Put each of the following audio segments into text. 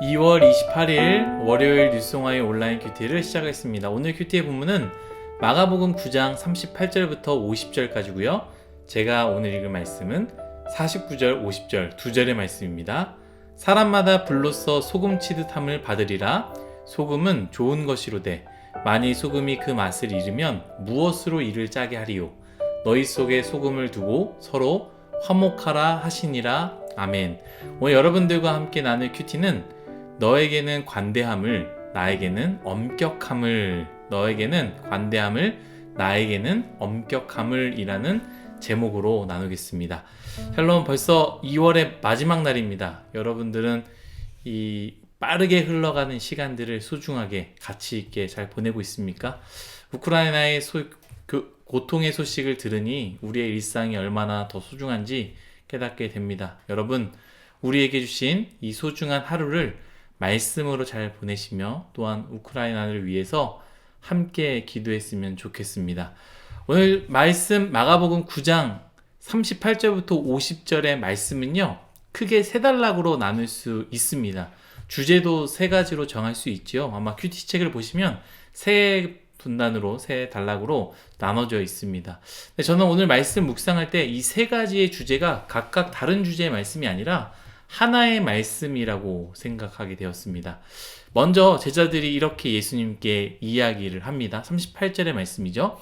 2월 28일 월요일 뉴스송화의 온라인 큐티를 시작하겠습니다. 오늘 큐티의 본문은 마가복음 9장 38절부터 50절까지고요. 제가 오늘 읽을 말씀은 49절, 50절 두 절의 말씀입니다. 사람마다 불로써 소금 치듯함을 받으리라. 소금은 좋은 것이로되 만일 소금이 그 맛을 잃으면 무엇으로 이를 짜게 하리요. 너희 속에 소금을 두고 서로 화목하라 하시니라. 아멘. 오늘 여러분들과 함께 나눌 큐티는 너에게는 관대함을, 나에게는 엄격함을, 너에게는 관대함을, 나에게는 엄격함을 이라는 제목으로 나누겠습니다. 샬롬, 벌써 2월의 마지막 날입니다. 여러분들은 이 빠르게 흘러가는 시간들을 소중하게 가치 있게 잘 보내고 있습니까? 우크라이나의 고통의 소식을 들으니 우리의 일상이 얼마나 더 소중한지 깨닫게 됩니다. 여러분, 우리에게 주신 이 소중한 하루를 말씀으로 잘 보내시며 또한 우크라이나를 위해서 함께 기도했으면 좋겠습니다. 오늘 말씀 마가복음 9장 38절부터 50절의 말씀은요, 크게 세 단락으로 나눌 수 있습니다. 주제도 세 가지로 정할 수 있죠. 아마 큐티 책을 보시면 세 분단으로, 세 단락으로 나눠져 있습니다. 저는 오늘 말씀 묵상할 때 이 세 가지의 주제가 각각 다른 주제의 말씀이 아니라 하나의 말씀이라고 생각하게 되었습니다. 먼저 제자들이 이렇게 예수님께 이야기를 합니다. 38절의 말씀이죠.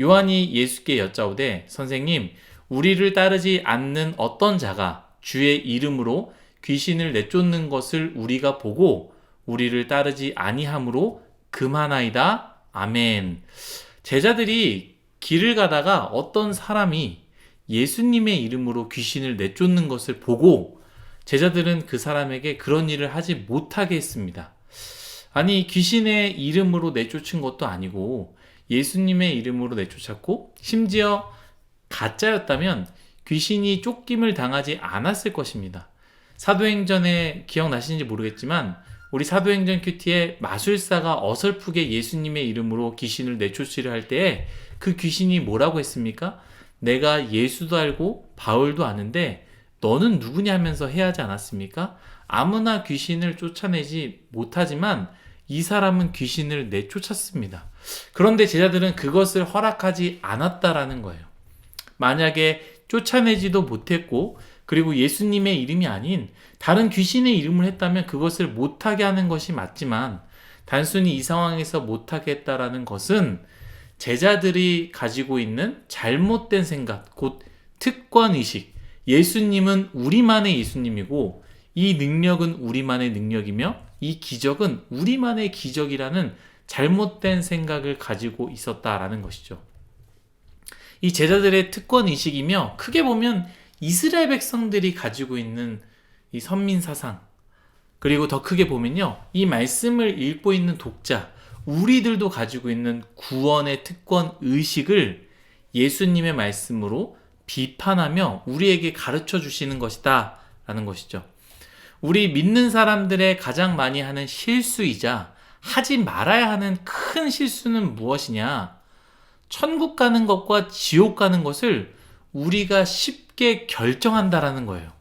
요한이 예수께 여짜오되 선생님, 우리를 따르지 않는 어떤 자가 주의 이름으로 귀신을 내쫓는 것을 우리가 보고 우리를 따르지 아니함으로 금하나이다. 아멘. 제자들이 길을 가다가 어떤 사람이 예수님의 이름으로 귀신을 내쫓는 것을 보고 제자들은 그 사람에게 그런 일을 하지 못하게 했습니다. 아니, 귀신의 이름으로 내쫓은 것도 아니고 예수님의 이름으로 내쫓았고 심지어 가짜였다면 귀신이 쫓김을 당하지 않았을 것입니다. 사도행전에 기억나시는지 모르겠지만 우리 사도행전 큐티에 마술사가 어설프게 예수님의 이름으로 귀신을 내쫓으려 할 때에 그 귀신이 뭐라고 했습니까? 내가 예수도 알고 바울도 아는데 너는 누구냐 하면서 해야 하지 않았습니까? 아무나 귀신을 쫓아내지 못하지만 이 사람은 귀신을 내쫓았습니다. 그런데 제자들은 그것을 허락하지 않았다라는 거예요. 만약에 쫓아내지도 못했고 그리고 예수님의 이름이 아닌 다른 귀신의 이름을 했다면 그것을 못하게 하는 것이 맞지만 단순히 이 상황에서 못하게 했다라는 것은 제자들이 가지고 있는 잘못된 생각, 곧 특권의식, 예수님은 우리만의 예수님이고 이 능력은 우리만의 능력이며 이 기적은 우리만의 기적이라는 잘못된 생각을 가지고 있었다라는 것이죠. 이 제자들의 특권의식이며 크게 보면 이스라엘 백성들이 가지고 있는 이 선민사상, 그리고 더 크게 보면요, 이 말씀을 읽고 있는 독자, 우리들도 가지고 있는 구원의 특권의식을 예수님의 말씀으로 비판하며 우리에게 가르쳐 주시는 것이다 라는 것이죠. 우리 믿는 사람들의 가장 많이 하는 실수이자 하지 말아야 하는 큰 실수는 무엇이냐? 천국 가는 것과 지옥 가는 것을 우리가 쉽게 결정한다라는 거예요.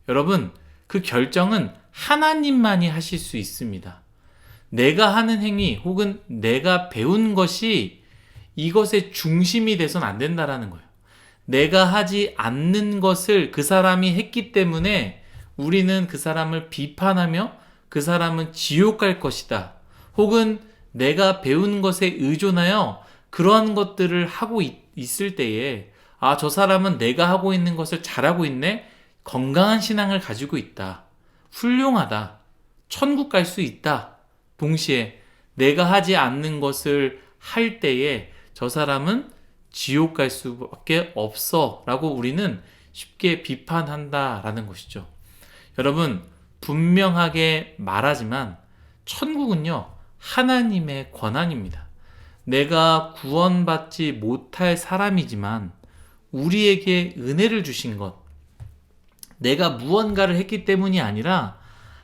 여러분, 그 결정은 하나님만이 하실 수 있습니다. 내가 하는 행위 혹은 내가 배운 것이 이것의 중심이 돼서는 안 된다라는 거예요. 내가 하지 않는 것을 그 사람이 했기 때문에 우리는 그 사람을 비판하며 그 사람은 지옥 갈 것이다. 혹은 내가 배운 것에 의존하여 그러한 것들을 하고 있을 때에 아, 저 사람은 내가 하고 있는 것을 잘하고 있네? 건강한 신앙을 가지고 있다. 훌륭하다. 천국 갈 수 있다. 동시에 내가 하지 않는 것을 할 때에 저 사람은 지옥 갈 수밖에 없어 라고 우리는 쉽게 비판한다라는 것이죠. 여러분, 분명하게 말하지만 천국은요, 하나님의 권한입니다. 내가 구원받지 못할 사람이지만 우리에게 은혜를 주신 것, 내가 무언가를 했기 때문이 아니라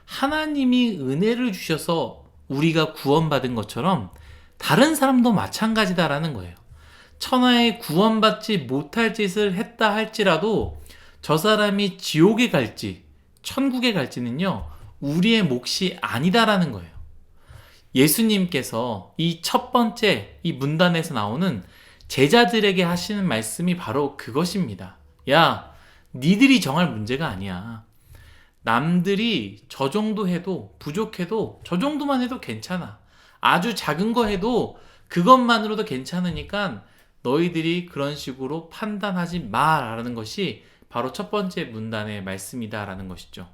하나님이 은혜를 주셔서 우리가 구원받은 것처럼 다른 사람도 마찬가지다라는 거예요. 천하에 구원받지 못할 짓을 했다 할지라도 저 사람이 지옥에 갈지 천국에 갈지는요, 우리의 몫이 아니다라는 거예요. 예수님께서 이 첫 번째 이 문단에서 나오는 제자들에게 하시는 말씀이 바로 그것입니다. 야, 니들이 정할 문제가 아니야. 남들이 저 정도 해도 부족해도 저 정도만 해도 괜찮아. 아주 작은 거 해도 그것만으로도 괜찮으니까 너희들이 그런 식으로 판단하지 마라는 것이 바로 첫 번째 문단의 말씀이다라는 것이죠.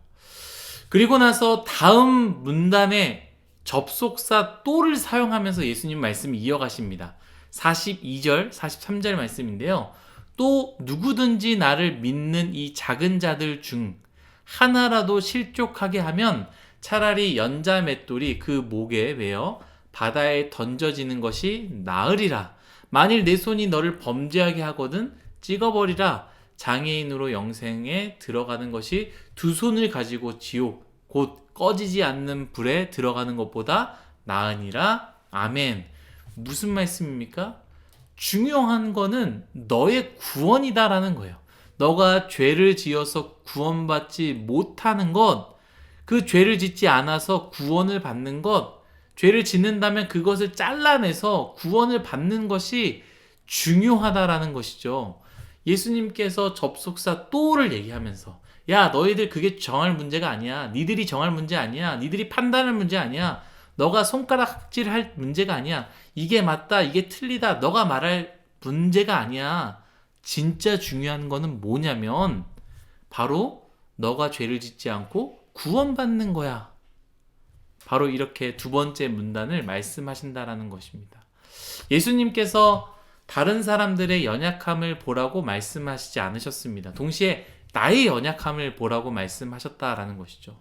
그리고 나서 다음 문단에 접속사 또를 사용하면서 예수님 말씀을 이어가십니다. 42절, 43절 말씀인데요. 또 누구든지 나를 믿는 이 작은 자들 중 하나라도 실족하게 하면 차라리 연자 맷돌이 그 목에 매어 바다에 던져지는 것이 나으리라. 만일 내 손이 너를 범죄하게 하거든 찍어버리라. 장애인으로 영생에 들어가는 것이 두 손을 가지고 지옥 곧 꺼지지 않는 불에 들어가는 것보다 나으니라. 아멘. 무슨 말씀입니까? 중요한 거는 너의 구원이다라는 거예요. 너가 죄를 지어서 구원받지 못하는 것, 그 죄를 짓지 않아서 구원을 받는 것, 죄를 짓는다면 그것을 잘라내서 구원을 받는 것이 중요하다라는 것이죠. 예수님께서 접속사 또를 얘기하면서 야, 너희들 그게 정할 문제가 아니야. 니들이 정할 문제 아니야. 니들이 판단할 문제 아니야. 너가 손가락질할 문제가 아니야. 이게 맞다, 이게 틀리다, 너가 말할 문제가 아니야. 진짜 중요한 거는 뭐냐면 바로 너가 죄를 짓지 않고 구원받는 거야. 바로 이렇게 두 번째 문단을 말씀하신다라는 것입니다. 예수님께서 다른 사람들의 연약함을 보라고 말씀하시지 않으셨습니다. 동시에 나의 연약함을 보라고 말씀하셨다라는 것이죠.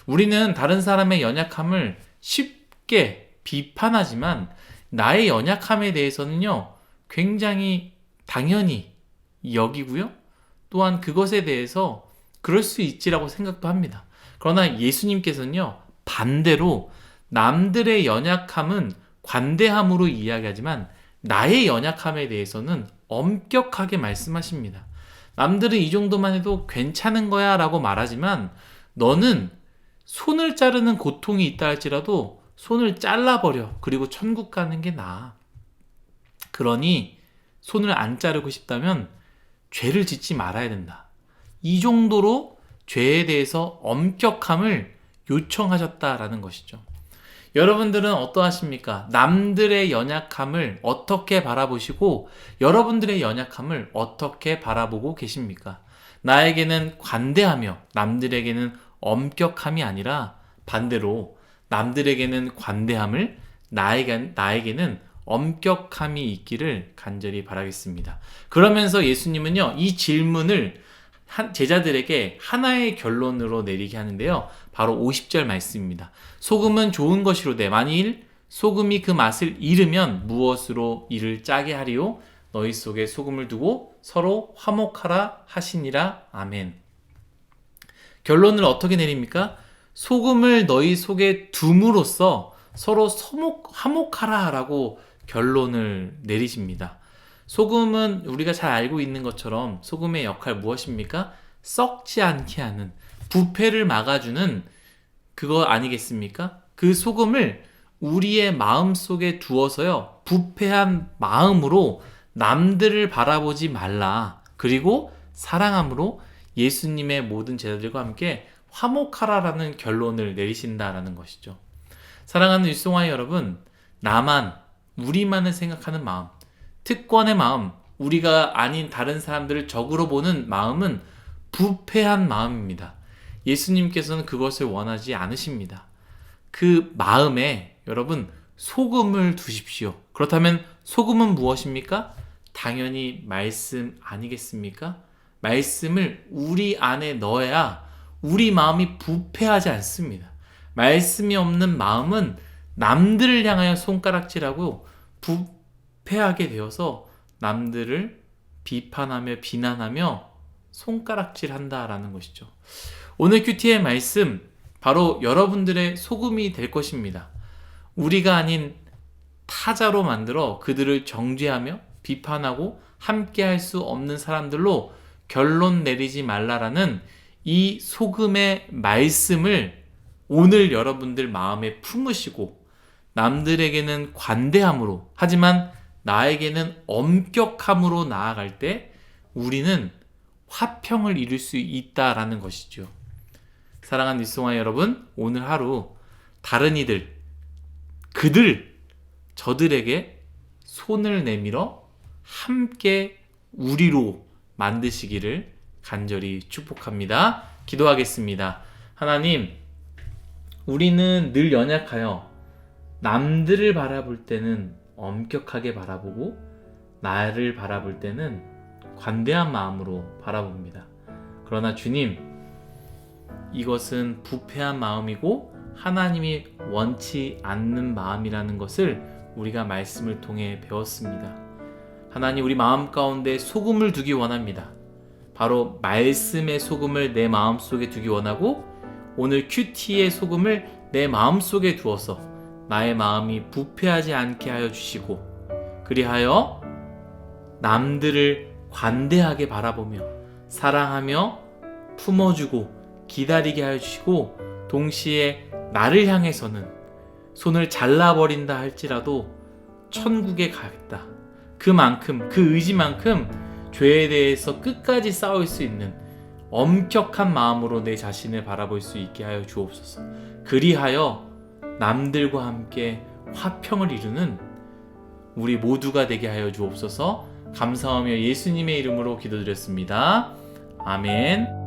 우리는 다른 사람의 연약함을 쉽게 비판하지만 나의 연약함에 대해서는요, 굉장히 당연히 여기고요. 또한 그것에 대해서 그럴 수 있지라고 생각도 합니다. 그러나 예수님께서는요, 반대로 남들의 연약함은 관대함으로 이야기하지만 나의 연약함에 대해서는 엄격하게 말씀하십니다. 남들은 이 정도만 해도 괜찮은 거야 라고 말하지만 너는 손을 자르는 고통이 있다 할지라도 손을 잘라버려. 그리고 천국 가는 게 나아. 그러니 손을 안 자르고 싶다면 죄를 짓지 말아야 된다. 이 정도로 죄에 대해서 엄격함을 요청하셨다라는 것이죠. 여러분들은 어떠하십니까? 남들의 연약함을 어떻게 바라보시고 여러분들의 연약함을 어떻게 바라보고 계십니까? 나에게는 관대하며 남들에게는 엄격함이 아니라 반대로 남들에게는 관대함을 나에게는 엄격함이 있기를 간절히 바라겠습니다. 그러면서 예수님은요, 이 질문을 제자들에게 하나의 결론으로 내리게 하는데요. 바로 50절 말씀입니다. 소금은 좋은 것이로되 만일 소금이 그 맛을 잃으면 무엇으로 이를 짜게 하리요? 너희 속에 소금을 두고 서로 화목하라 하시니라. 아멘. 결론을 어떻게 내립니까? 소금을 너희 속에 둠으로써 서로 화목하라 라고 결론을 내리십니다. 소금은 우리가 잘 알고 있는 것처럼 소금의 역할 무엇입니까? 썩지 않게 하는, 부패를 막아주는 그거 아니겠습니까? 그 소금을 우리의 마음 속에 두어서요, 부패한 마음으로 남들을 바라보지 말라. 그리고 사랑함으로 예수님의 모든 제자들과 함께 화목하라라는 결론을 내리신다라는 것이죠. 사랑하는 율송아이 여러분, 우리만을 생각하는 마음, 특권의 마음, 우리가 아닌 다른 사람들을 적으로 보는 마음은 부패한 마음입니다. 예수님께서는 그것을 원하지 않으십니다. 그 마음에 여러분 소금을 두십시오. 그렇다면 소금은 무엇입니까? 당연히 말씀 아니겠습니까? 말씀을 우리 안에 넣어야 우리 마음이 부패하지 않습니다. 말씀이 없는 마음은 남들을 향하여 손가락질하고 부패하게 되어서 남들을 비판하며 비난하며 손가락질한다라는 것이죠. 오늘 큐티의 말씀, 바로 여러분들의 소금이 될 것입니다. 우리가 아닌 타자로 만들어 그들을 정죄하며 비판하고 함께할 수 없는 사람들로 결론 내리지 말라라는 이 소금의 말씀을 오늘 여러분들 마음에 품으시고 남들에게는 관대함으로 하지만 나에게는 엄격함으로 나아갈 때 우리는 화평을 이룰 수 있다라는 것이죠. 사랑하는 뉴스송아 여러분, 오늘 하루 다른 이들, 저들에게 손을 내밀어 함께 우리로 만드시기를 간절히 축복합니다. 기도하겠습니다. 하나님, 우리는 늘 연약하여 남들을 바라볼 때는 엄격하게 바라보고 나를 바라볼 때는 관대한 마음으로 바라봅니다. 그러나 주님, 이것은 부패한 마음이고 하나님이 원치 않는 마음이라는 것을 우리가 말씀을 통해 배웠습니다. 하나님, 우리 마음 가운데 소금을 두기 원합니다. 바로 말씀의 소금을 내 마음속에 두기 원하고 오늘 큐티의 소금을 내 마음속에 두어서 나의 마음이 부패하지 않게 하여 주시고 그리하여 남들을 관대하게 바라보며 사랑하며 품어주고 기다리게 하여 주시고 동시에 나를 향해서는 손을 잘라버린다 할지라도 천국에 가겠다. 그만큼 그 의지만큼 죄에 대해서 끝까지 싸울 수 있는 엄격한 마음으로 내 자신을 바라볼 수 있게 하여 주옵소서. 그리하여 남들과 함께 화평을 이루는 우리 모두가 되게 하여 주옵소서. 감사하며 예수님의 이름으로 기도드렸습니다. 아멘.